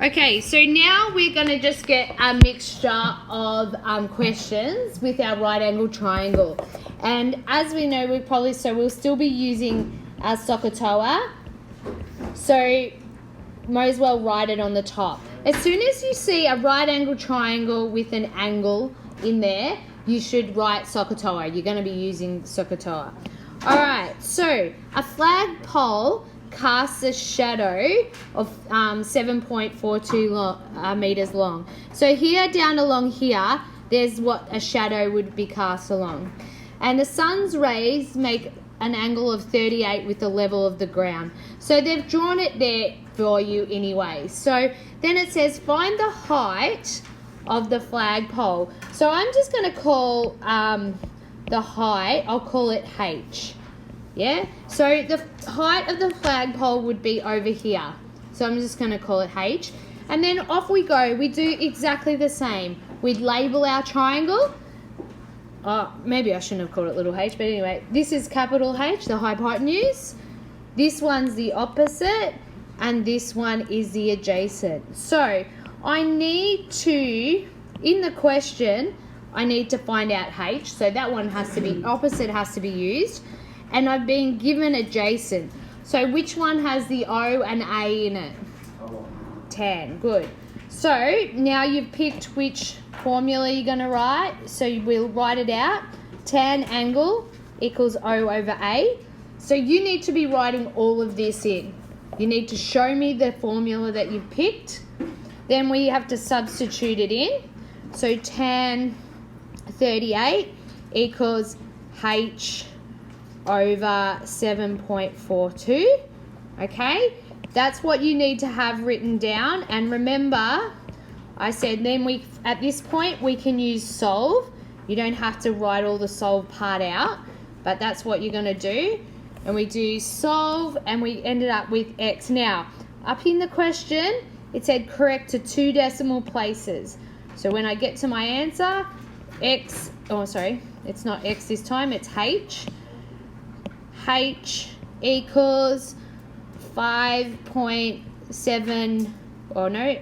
Okay, so now we're going to just get a mixture of questions with our right angle triangle. And as we know, we'll still be using our SOHCAHTOA. So might as well write it on the top. As soon as you see a right angle triangle with an angle in there, you should write SOHCAHTOA. You're going to be using SOHCAHTOA. All right, so a flagpole casts a shadow of 7.42 meters long. So here, down along here, there's what a shadow would be cast along. And the sun's rays make an angle of 38 with the level of the ground. So they've drawn it there for you anyway. So then it says find the height of the flagpole. So I'm just going to call the height, I'll call it H. Yeah, so the height of the flagpole would be over here. So I'm just going to call it H. And then off we go. We do exactly the same. We'd label our triangle. Maybe I shouldn't have called it little h, but anyway, this is capital H, the hypotenuse. This one's the opposite, and this one is the adjacent. So I need to, in the question, I need to find out H. So that one has to be, opposite has to be used. And I've been given adjacent. So which one has the O and A in it? Tan, good. So now you've picked which formula you're going to write. So we'll write it out. Tan angle equals O over A. So you need to be writing all of this in. You need to show me the formula that you've picked. Then we have to substitute it in. So tan 38 equals H over 7.42. Okay, that's what you need to have written down. And remember, I said then at this point we can use solve. You don't have to write all the solve part out, but that's what you're going to do. And we do solve, and we ended up with X. Now, up in the question, it said correct to 2 decimal places. So when I get to my answer, X, oh sorry, it's not X this time, it's H. H equals 5.7, or no,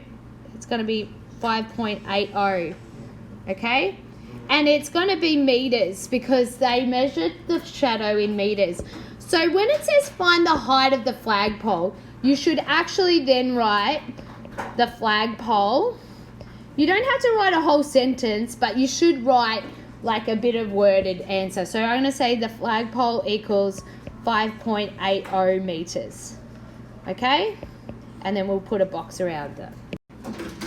it's going to be 5.80, okay? And it's going to be meters because they measured the shadow in meters. So when it says find the height of the flagpole, you should actually then write the flagpole. You don't have to write a whole sentence, but you should write like a bit of worded answer. So I'm going to say the flagpole equals 5.80 meters. Okay? And then we'll put a box around it.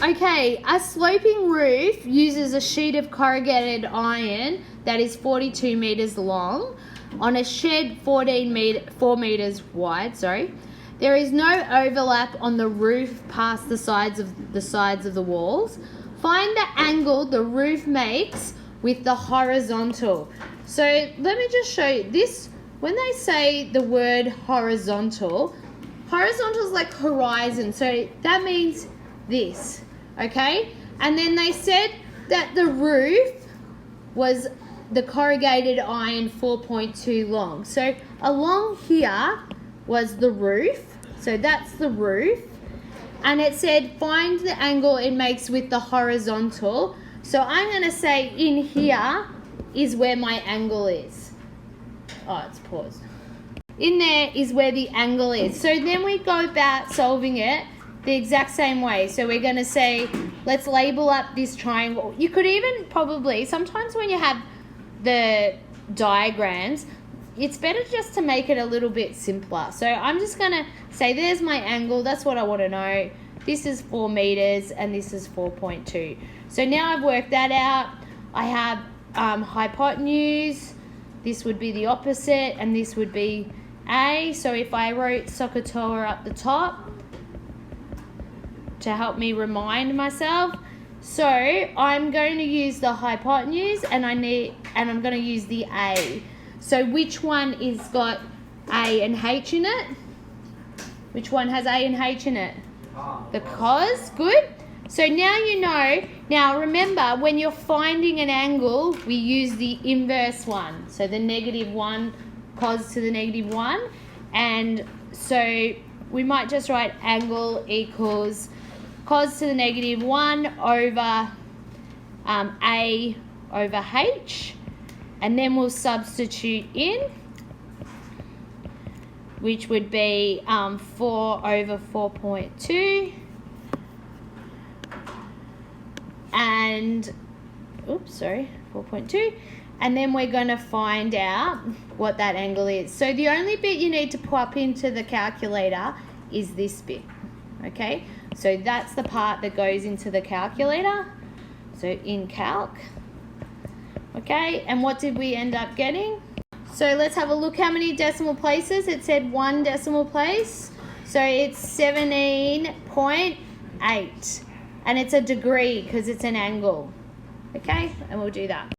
Okay, a sloping roof uses a sheet of corrugated iron that is 42 meters long on a shed 4 meters wide. There is no overlap on the roof past the sides of the walls. Find the angle the roof makes with the horizontal. So let me just show you this. When they say the word horizontal is like horizon. So that means this, okay? And then they said that the roof was the corrugated iron 4.2 long. So along here was the roof. So that's the roof. And it said find the angle it makes with the horizontal. So I'm going to say in here is where my angle is. Oh, it's paused. In there is where the angle is. So then we go about solving it the exact same way. So we're going to say, let's label up this triangle. You could even probably, sometimes when you have the diagrams, it's better just to make it a little bit simpler. So I'm just going to say, there's my angle. That's what I want to know. This is 4 meters and this is 4.2. So now I've worked that out. I have hypotenuse. This would be the opposite, and this would be A. So if I wrote SOHCAHTOA up the top to help me remind myself, so I'm going to use the hypotenuse, and I'm going to use the A. So which one is got A and H in it? Which one has A and H in it? The cos, good. So now you know. Now remember, when you're finding an angle, we use the inverse one. So the -1 cos to the -1. And so we might just write angle equals cos to the negative 1 over A over H. And then we'll substitute in, which would be 4 over 4.2. And, oops, sorry, 4.2. And then we're going to find out what that angle is. So the only bit you need to pop into the calculator is this bit, okay? So that's the part that goes into the calculator. So in calc, okay? And what did we end up getting? So let's have a look how many decimal places. It said 1 decimal place. So it's 17.8. And it's a degree because it's an angle, okay? And we'll do that.